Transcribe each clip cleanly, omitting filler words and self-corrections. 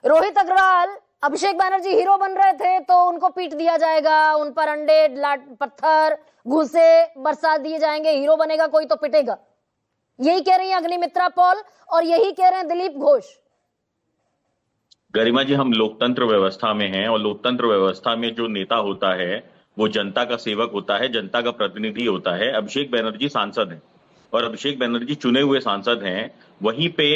रोहित अग्रवाल, अभिषेक Banerjee hero बन रहे थे तो उनको पीट दिया जाएगा, उन पर अंडे पत्थर घूसे बरसा दिए जाएंगे, हीरो बनेगा कोई तो पिटेगा, यही कह रही है अग्निमित्रा पॉल और यही कह रहे हैं दिलीप घोष। गरिमा जी, हम लोकतंत्र व्यवस्था में हैं और लोकतंत्र व्यवस्था में जो नेता होता है वो जनता का सेवक होता है, जनता का प्रतिनिधि होता है। अभिषेक बैनर्जी सांसद हैं और अभिषेक बैनर्जी चुने हुए सांसद हैं। वहीं पे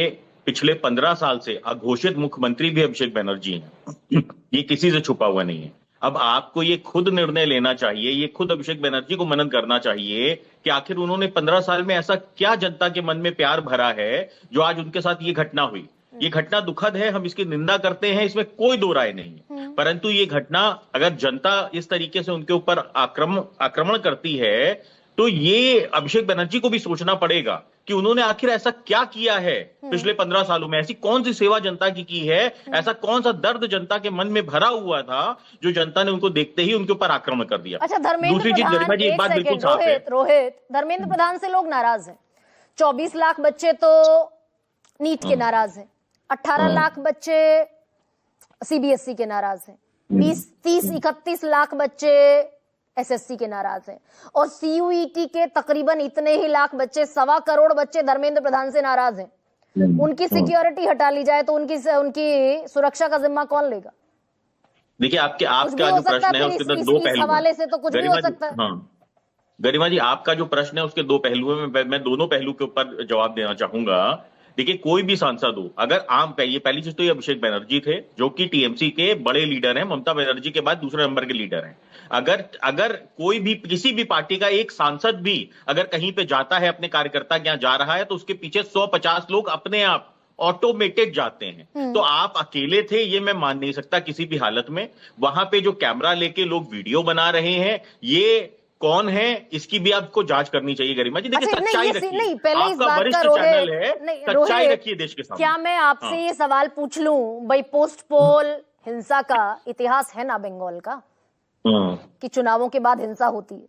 पिछले 15 साल से अघोषित मुख्यमंत्री भी अभिषेक बैनर्जी हैं। ये किसी से छुपा हुआ नहीं है। अब आपको ये खुद निर्णय लेना चाहिए, ये खुद अभिषेक बैनर्जी को मनन करना चाहिए कि आखिर उन्होंने 15 साल में ऐसा क्या जनता के मन में प्यार भरा है जो आज उनके साथ ये घटना हुई। ये घटना दुखद है, हम इसकी निंदा करते हैं, इसमें कोई दो राय नहीं है। परंतु ये घटना अगर जनता इस तरीके से उनके ऊपर आक्रमण करती है तो ये अभिषेक बैनर्जी को भी सोचना पड़ेगा कि उन्होंने आखिर ऐसा क्या किया है पिछले 15 सालों में, ऐसी कौन सी सेवा जनता की है, ऐसा कौन सा दर्द जनता के मन में भरा हुआ था जो जनता ने उनको देखते ही उनके ऊपर आक्रमण कर दिया। अच्छा धर्मेंद्र दूसरी चीज गरिमा जी, एक बात बिल्कुल साफ है, रोहित धर्मेंद्र प्रधान से लोग नाराज हैं। 24 लाख बच्चे तो नीट के नाराज हैं, 18 लाख बच्चे सीबीएसई के नाराज हैं, 30-31 लाख बच्चे एसएससी के नाराज हैं और सीयूईटी के तकरीबन इतने ही लाख बच्चे, 1.25 करोड़ बच्चे धर्मेंद्र प्रधान से नाराज हैं। उनकी सिक्योरिटी हटा ली जाए तो उनकी सुरक्षा का जिम्मा कौन लेगा? देखिए, आपका जो प्रश्न है उसके अंदर दो पहलू, हवाले से तो कुछ भी हो सकता है। हाँ गरिमा जी, आपका जो प्रश्न है उसके दो पहलुओं में मैं दोनों पहलू के ऊपर जवाब देना चाहूंगा। देखिए, कोई भी सांसद हो, अगर ये पहली चीज तो ये अभिषेक बैनर्जी थे जो कि टीएमसी के बड़े लीडर हैं, ममता बनर्जी के बाद दूसरे नंबर के लीडर हैं। अगर कोई भी किसी भी पार्टी का एक सांसद भी अगर कहीं पे जाता है, अपने कार्यकर्ता के यहाँ जा रहा है, तो उसके पीछे 150 लोग अपने आप ऑटोमेटेड जाते हैं। तो आप अकेले थे ये मैं मान नहीं सकता किसी भी हालत में। वहां पे जो कैमरा लेके लोग वीडियो बना रहे हैं, ये कौन है इसकी भी आपको जांच करनी चाहिए गरिमा जी। देखिए, सच्चाई रखिए, आपका वरिष्ठ चैनल है, सच्चाई रखिए देश के सामने। क्या मैं आपसे ये सवाल पूछ लूं, भाई पोस्ट पोल हिंसा का इतिहास है ना बंगाल का, कि चुनावों के बाद हिंसा होती है।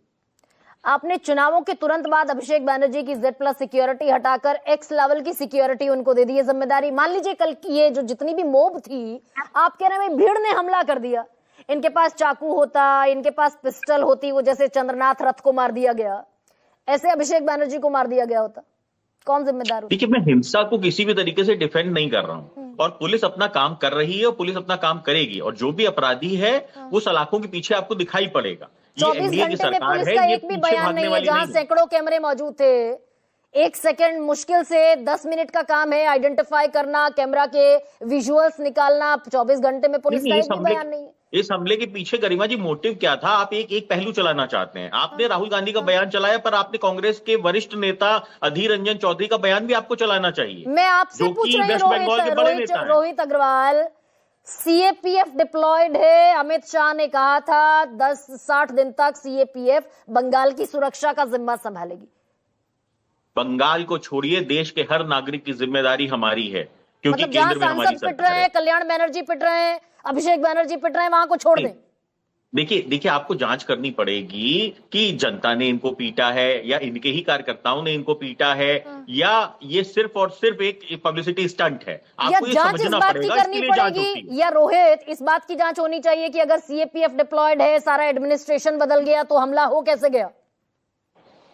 आपने चुनावों के तुरंत बाद अभिषेक बैनर्जी की Z+ सिक्योरिटी हटाकर X लेवल की सिक्योरिटी उनको दे दी है जिम्मेदारी। मान लीजिए कल की ये जो जितनी भी मोब थी, आप कह रहे हैं भीड़ ने हमला कर दिया, इनके पास चाकू होता, इनके पास पिस्टल होती, वो जैसे चंद्रनाथ रथ को मार दिया गया, ऐसे अभिषेक बैनर्जी को मार दिया गया होता, कौन जिम्मेदार होता? देखिए, मैं हिंसा को किसी भी तरीके से डिफेंड नहीं कर रहा हूं और पुलिस अपना काम कर रही है और पुलिस अपना काम करेगी और जो भी अपराधी है वो सलाखों के पीछे आपको दिखाई पड़ेगा। 24 घंटे में पुलिस का एक भी बयान नहीं है, जहां सैकड़ों कैमरे मौजूद थे। 1 सेकंड मुश्किल से 10 मिनट का काम है आइडेंटिफाई करना, कैमरा के विजुअल्स निकालना। 24 घंटे में पुलिस का एक भी बयान नहीं है। इस हमले के पीछे गरिमा जी मोटिव क्या था? आप एक पहलू चलाना चाहते हैं। आपने राहुल गांधी का बयान चलाया, पर आपने कांग्रेस के वरिष्ठ नेता अधीर रंजन चौधरी का बयान भी आपको चलाना चाहिए। मैं आपसे पूछ रही हूँ रोहित अग्रवाल, सीएपीएफ डिप्लॉयड है। अमित शाह ने कहा था 60 दिन तक सीएपीएफ बंगाल की सुरक्षा का जिम्मा संभालेगी। बंगाल को छोड़िए, देश के हर नागरिक की जिम्मेदारी हमारी है, क्योंकि मतलब केंद्र में हमारी सरकार है। कल्याण बनर्जी पिट रहे हैं, अभिषेक बैनर्जी पिट रहे हैं, वहां को छोड़ दें। देखिए, आपको जांच करनी पड़ेगी कि जनता ने इनको पीटा है या इनके ही कार्यकर्ताओं ने इनको पीटा है या ये सिर्फ और सिर्फ एक पब्लिसिटी स्टंट है। आपको ये समझना पड़ेगा, इसके लिए जांच होती है। या रोहित, इस बात की जांच होनी चाहिए कि अगर सीएपीएफ डिप्लॉयड है, सारा एडमिनिस्ट्रेशन बदल गया, तो हमला हो कैसे गया?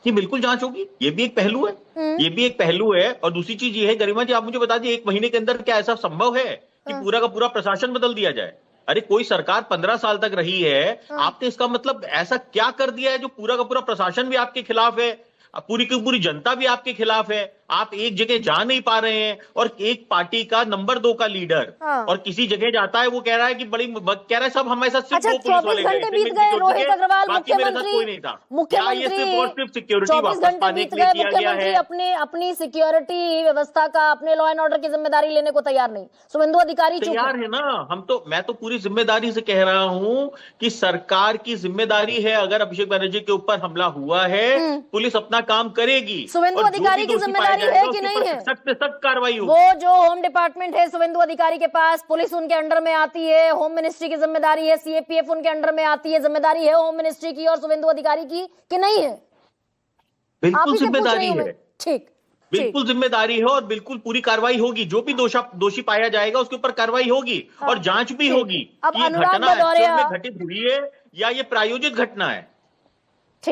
ये बिल्कुल जांच होगी, ये भी एक पहलू है, ये भी एक पहलू है। और दूसरी चीज ये है गरिमा जी, आप मुझे बता दीजिए, 1 महीने के अंदर क्या ऐसा संभव है कि पूरा का पूरा प्रशासन बदल दिया जाए? अरे कोई सरकार 15 साल तक रही है, आपने इसका मतलब ऐसा क्या कर दिया है जो पूरा का पूरा प्रशासन भी आपके खिलाफ है, पूरी की पूरी जनता भी आपके खिलाफ है, आप एक जगह जा नहीं पा रहे हैं और एक पार्टी का नंबर 2 का लीडर और किसी जगह जाता है, वो कह रहा है कि कह रहा है सब हमारे साथ सिर्फ 2 पुलिस वाले घंटे बीत गए। रोहित अग्रवाल मुख्यमंत्री 24 घंटे बीत गए, मुख्यमंत्री अपनी सिक्योरिटी व्यवस्था का, अपने लॉ एंड ऑर्डर की जिम्मेदारी लेने को तैयार नहीं। शुभेंदु अधिकारी तैयार है ना। मैं तो पूरी जिम्मेदारी से कह रहा हूं कि सरकार की जिम्मेदारी है, अगर अभिषेक बनर्जी के ऊपर हमला हुआ है पुलिस अपना काम करेगी। शुभेंदु अधिकारी की जिम्मेदारी है कि नहीं है? सख्त से सख्त कार्रवाई होगी। वो जो होम डिपार्टमेंट है शुभेंदु अधिकारी के पास, पुलिस उनके अंडर में आती है, होम मिनिस्ट्री की जिम्मेदारी है, सीएपीएफ उनके अंडर में आती है, जिम्मेदारी है होम मिनिस्ट्री की और शुभेंदु अधिकारी की कि नहीं है? बिल्कुल जिम्मेदारी है। ठीक, बिल्कुल जिम्मेदारी है और बिल्कुल पूरी कार्रवाई होगी। जो भी दोषी पाया जाएगा उसके ऊपर कार्रवाई होगी और जांच भी होगी अब कि ये अनुराग घटना भदौरिया- एक्चुअल में घटित हुई है या ये प्रायोजित घटना है।